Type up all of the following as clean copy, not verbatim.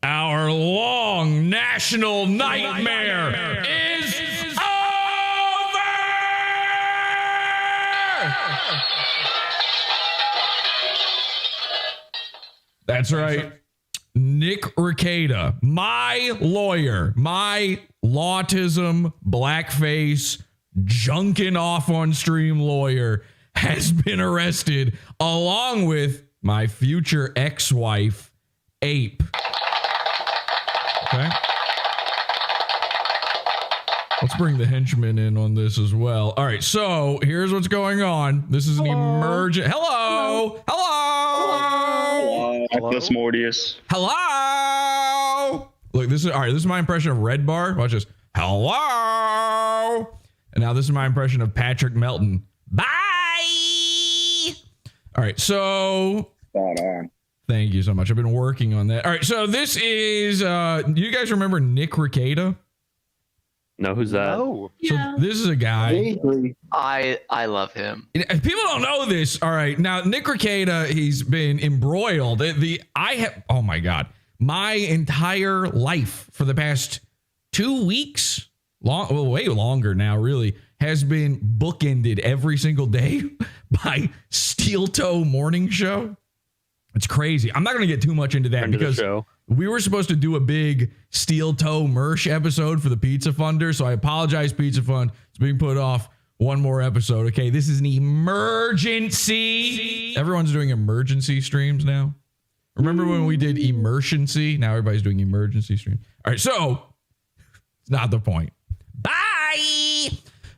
Our long national nightmare is over! That's right. Nick Rekieta, my lawyer, my lawtism, blackface, junking off on stream lawyer, has been arrested along with my future ex-wife, Ape. Okay. Let's bring the henchman in on this as well. All right, so here's what's going on. This is an emergent. Hello. Atlas Mortius. Hello. Look, this is all right. This is my impression of Red Bar. Watch this. Hello. And now this is my impression of Patrick Melton. Bye. All right, so Spot on. thank you so much. I've been working on that. All right, so this is do you guys remember Nick Rekieta? No, who's that? Oh, So this is a guy. Vaguely. I love him. People don't know this. All right. Now, Nick Rekieta, he's been embroiled. Oh my God. My entire life for the past 2 weeks, way longer now, really, has been bookended every single day by Steel Toe Morning Show. It's crazy. I'm not going to get too much into that because we were supposed to do a big Steel Toe Mersh episode for the Pizza Funder. So I apologize, Pizza Fund. It's being put off one more episode. Okay, this is an emergency. Everyone's doing emergency streams now. Remember when we did emergency? Now everybody's doing emergency streams. All right, so it's not the point. Bye.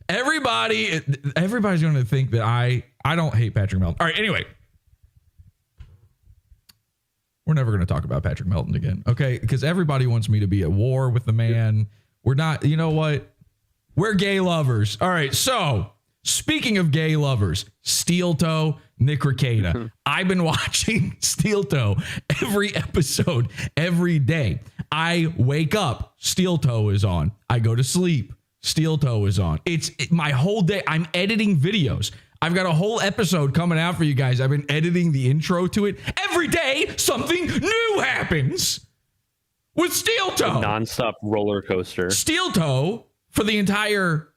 Everybody's going to think that I don't hate Patrick Melton. All right, anyway. We're never going to talk about Patrick Melton again, okay? Because everybody wants me to be at war with the man. We're not, you know what? We're gay lovers. All right, so speaking of gay lovers, Steel Toe, Nick Rekieta. I've been watching Steel Toe every episode, every day. I wake up, Steel Toe is on. I go to sleep, Steel Toe is on. It's my whole day. I'm editing videos. I've got a whole episode coming out for you guys. I've been editing the intro to it. Every day, something new happens with Steel Toe. Nonstop roller coaster. Steel Toe, for the entire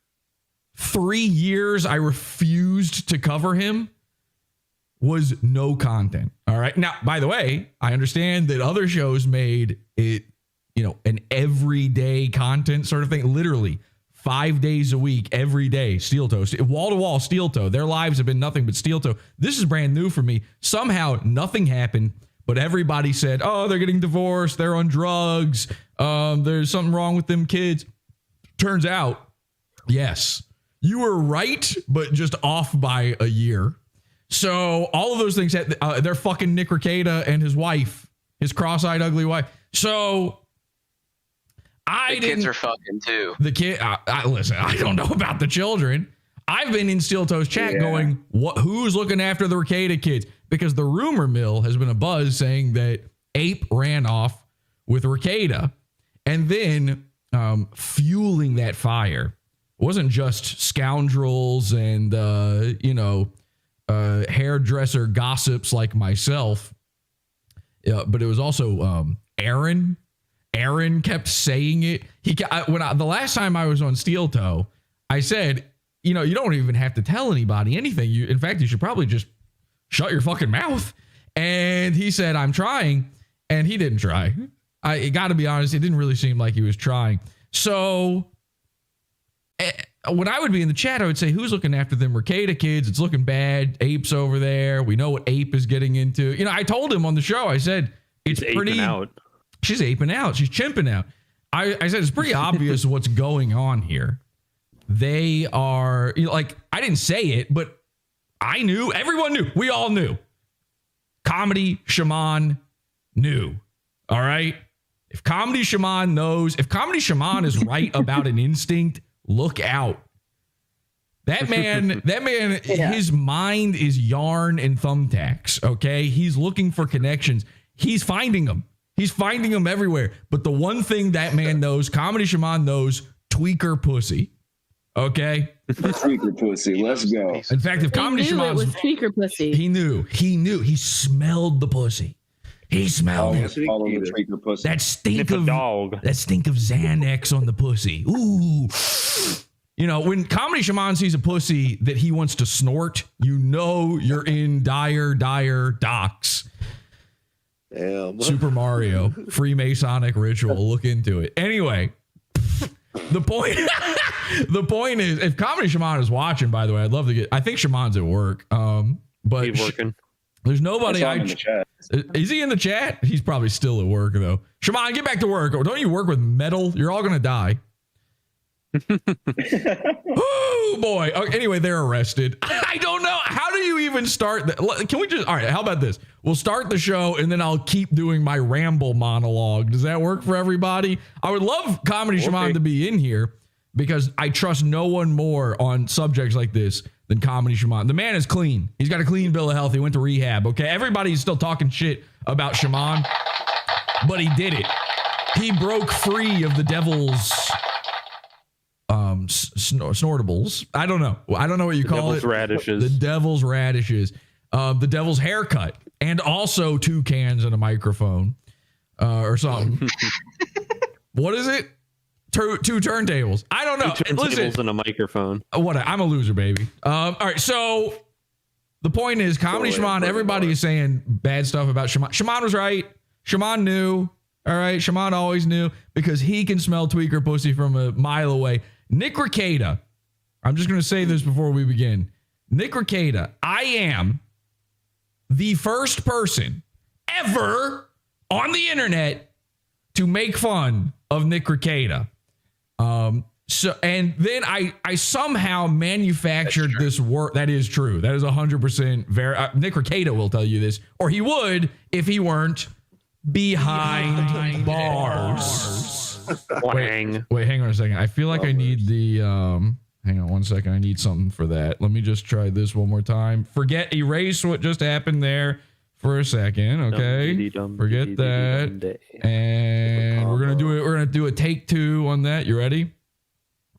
3 years I refused to cover him, was no content. All right. Now, by the way, I understand that other shows made it, an everyday content sort of thing. Literally 5 days a week, every day, Steel Toe, wall to wall Steel Toe. Their lives have been nothing but Steel Toe. This is brand new for me. Somehow nothing happened, but everybody said, oh, they're getting divorced. They're on drugs. There's something wrong with them kids. Turns out, yes, you were right, but just off by a year. So all of those things, they're fucking Nick Rekieta and his wife, his cross-eyed, ugly wife. So The kids are fucking too. The kid, listen, I don't know about the children. I've been in Steel Toe's chat going, who's looking after the Rekieta kids? Because the rumor mill has been a buzz saying that Ape ran off with Rekieta, and then fueling that fire wasn't just scoundrels and hairdresser gossips like myself, but it was also Aaron. Aaron kept saying it. The last time I was on Steel Toe, I said, you don't even have to tell anybody anything. In fact, you should probably just shut your fucking mouth. And he said, I'm trying. And he didn't try. I got to be honest, it didn't really seem like he was trying. So when I would be in the chat, I would say, who's looking after them Rekieta kids? It's looking bad. Ape's over there. We know what Ape is getting into. I told him on the show, I said, it's pretty out. She's aping out. She's chimping out. I said, it's pretty obvious what's going on here. They are, I didn't say it, but I knew. Everyone knew. We all knew. Comedy Shaman knew. All right? If Comedy Shaman knows, if Comedy Shaman is right about an instinct, look out. That man, his mind is yarn and thumbtacks, okay? He's looking for connections. He's finding them. He's finding them everywhere. But the one thing that man knows, Comedy Shaman knows, tweaker pussy. Okay? Tweaker pussy. Let's go. In fact, if Comedy Shaman was tweaker pussy. He knew. He smelled the pussy. He smelled it. Follow the tweaker pussy. That stink Sniff a of dog. That stink of Xanax on the pussy. Ooh. You know, when Comedy Shaman sees a pussy that he wants to snort, you know you're in dire docks. Damn. Super Mario, Freemasonic ritual. Look into it. Anyway, the point is, if Comedy Shaman is watching, by the way, I'd love to get. I think Shaman's at work. But He's working. There's nobody. In the chat. Is he in the chat? He's probably still at work though. Shaman, get back to work. Don't you work with metal? You're all gonna die. Oh boy. Okay, anyway, they're arrested. I don't know. How do you even start that? Can we just, all right, how about this? We'll start the show and then I'll keep doing my ramble monologue. Does that work for everybody? I would love Comedy Shaman to be in here because I trust no one more on subjects like this than Comedy Shaman. The man is clean. He's got a clean bill of health. He went to rehab. Okay. Everybody's still talking shit about Shaman, but he did it. He broke free of the devil's snortables. I don't know what you call it. Radishes. The devil's radishes. The devil's haircut, and also 2 cans and a microphone, or something. What is it? 2 turntables. I don't know. 2 turntables and a microphone. I'm a loser, baby. All right. So the point is, Comedy Shaman. Everybody is saying bad stuff about Shaman. Shaman was right. Shaman knew. All right. Shaman always knew because he can smell tweaker pussy from a mile away. Nick Rekieta. I'm just going to say this before we begin. Nick Rekieta, I am the first person ever on the internet to make fun of Nick Rekieta. And then I somehow manufactured this word. That is true. That is 100% Nick Rekieta will tell you this, or he would if he weren't behind bars. Wait, hang on a second. I feel like I need the hang on one second. I need something for that. Let me just try this one more time. Erase what just happened there for a second, okay? Forget that. And we're gonna do a take 2 on that. You ready?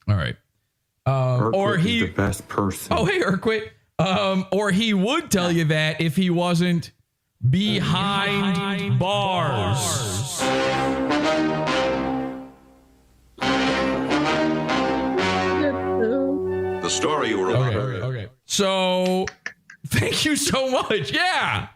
All right. Or he is the best person. Oh, hey, Urquit. Or he would tell you that if he wasn't behind bars. The story you were about. Okay. So, thank you so much. Yeah.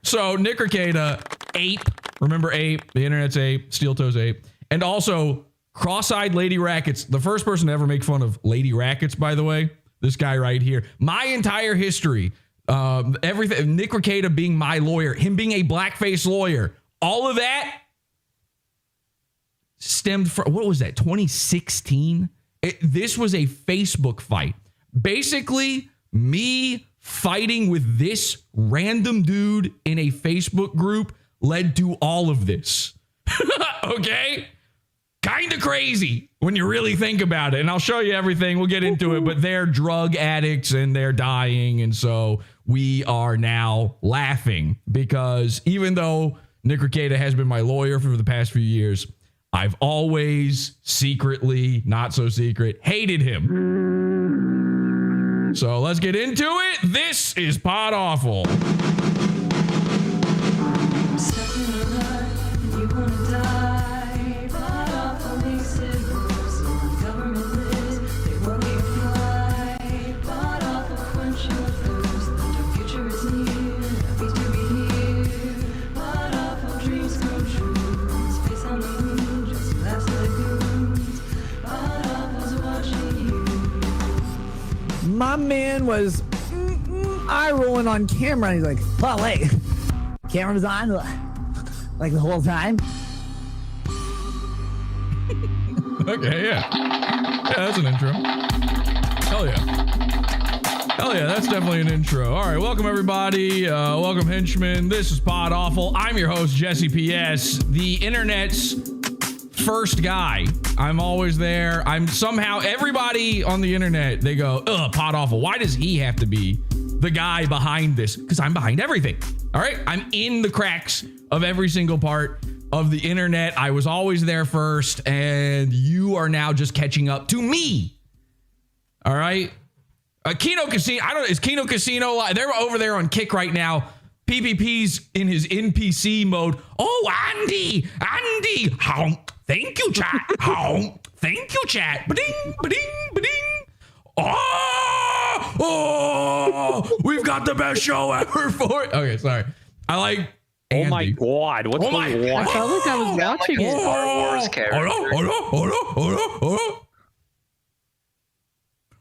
So, Nick Rekieta, Ape. Remember Ape? The internet's Ape. Steel Toes Ape. And also, cross-eyed Lady Rackets. The first person to ever make fun of Lady Rackets, by the way. This guy right here. My entire history. Everything. Nick Rekieta being my lawyer. Him being a blackface lawyer. All of that stemmed from, what was that, 2016? This was a Facebook fight. Basically, me fighting with this random dude in a Facebook group led to all of this. Okay? Kind of crazy when you really think about it. And I'll show you everything. We'll get into it. But they're drug addicts and they're dying. And so we are now laughing because even though Nick Rekieta has been my lawyer for the past few years, I've always secretly, not so secret, hated him. So let's get into it. This is Pod Awful. My man was eye rolling on camera. And he's like, "Oh wait, camera was on like the whole time." Okay, yeah, that's an intro. Hell yeah, that's definitely an intro. All right, welcome everybody. Welcome henchmen. This is Pod Awful. I'm your host Jesse PS, the internet's first guy. I'm always there. I'm somehow, everybody on the internet, they go, ugh, Pod Awful. Why does he have to be the guy behind this? Because I'm behind everything. All right. I'm in the cracks of every single part of the internet. I was always there first, and you are now just catching up to me. All right. Kino Casino. I don't know. Is Kino Casino live? They're over there on Kick right now. PPP's in his NPC mode. Oh, Andy. Honk. Thank you, chat. Honk. Thank you, chat. Ba-ding, ba-ding, ba-ding. Oh, we've got the best show ever for it. Okay, sorry. I like Andy. Oh my God. What's going on? I felt like I was watching it. Star Wars character.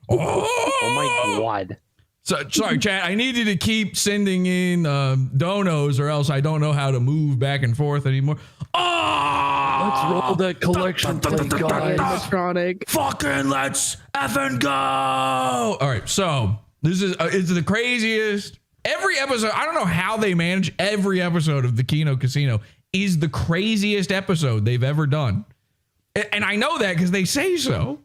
Oh my God. So, sorry, chat. I need you to keep sending in donos, or else I don't know how to move back and forth anymore. Oh! Let's roll that collection plate, guys. Animatronic. Fucking let's effing go! All right, so this is it's the craziest. Every episode, I don't know how they manage every episode of the Kino Casino is the craziest episode they've ever done, and I know that because they say so.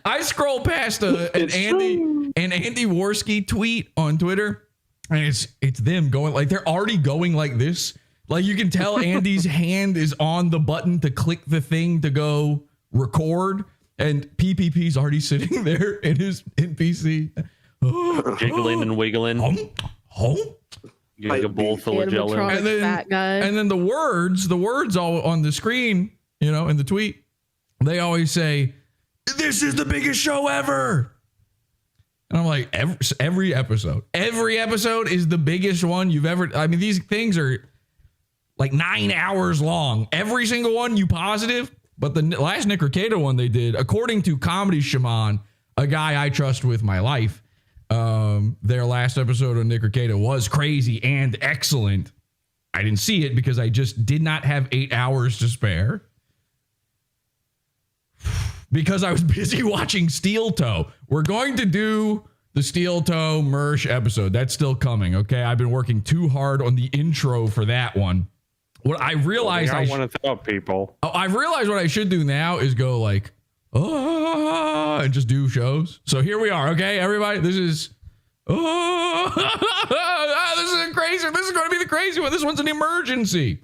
I scroll past an Andy Worski tweet on Twitter, and it's them going like they're already going like this. Like you can tell Andy's hand is on the button to click the thing to go record, and PPP's already sitting there in his NPC, Jiggling and wiggling. You like a bowl full of jello. Animatronic fat guy. And then the words all on the screen, you know, in the tweet, they always say, "This is the biggest show ever." And I'm like, every episode is the biggest one you've ever. I mean, these things are like 9 hours long. Every single one, you positive. But the last Nick Rekieta one they did, according to Comedy Shaman, a guy I trust with my life, their last episode of Nick Rekieta was crazy and excellent. I didn't see it because I just did not have 8 hours to spare. Because I was busy watching Steel Toe. We're going to do the Steel Toe Mersh episode. That's still coming, okay? I've been working too hard on the intro for that one. What I realized I want to tell people. I've realized what I should do now is go like, and just do shows. So here we are, okay, everybody? This is this is crazy. This is going to be the crazy one. This one's an emergency.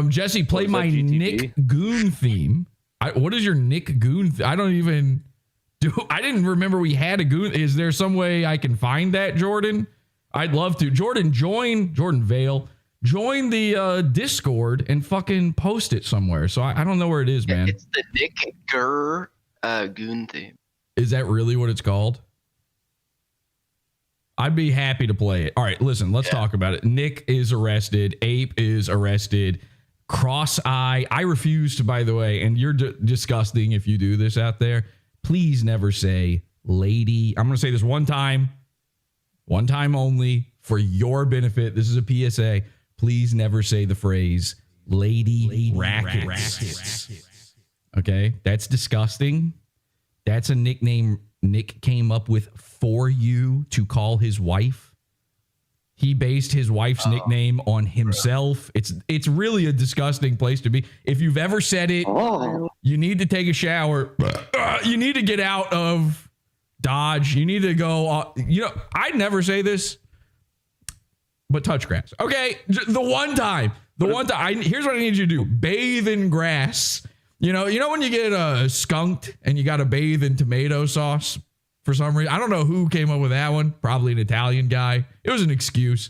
Jesse, play my Nick Goon theme. What is your Nick Goon? I don't even do. I didn't remember we had a Goon. Is there some way I can find that, Jordan? I'd love to. Jordan Vale. Join the Discord and fucking post it somewhere. So I don't know where it is, man. It's the Nick Gurr Goon theme. Is that really what it's called? I'd be happy to play it. All right, listen, let's talk about it. Nick is arrested. Ape is arrested. Cross-eye. I refuse to, by the way, and you're disgusting if you do this out there. Please never say lady. I'm going to say this one time only for your benefit. This is a PSA. Please never say the phrase lady rackets. Okay? That's disgusting. That's a nickname Nick came up with for you to call his wife. He based his wife's nickname on himself. It's really a disgusting place to be. If you've ever said it, you need to take a shower. You need to get out of Dodge. You need to go. I'd never say this, but touch grass. Okay, the one time. Here's what I need you to do: bathe in grass. You know when you get skunked and you got to bathe in tomato sauce for some reason. I don't know who came up with that one. Probably an Italian guy. It was an excuse.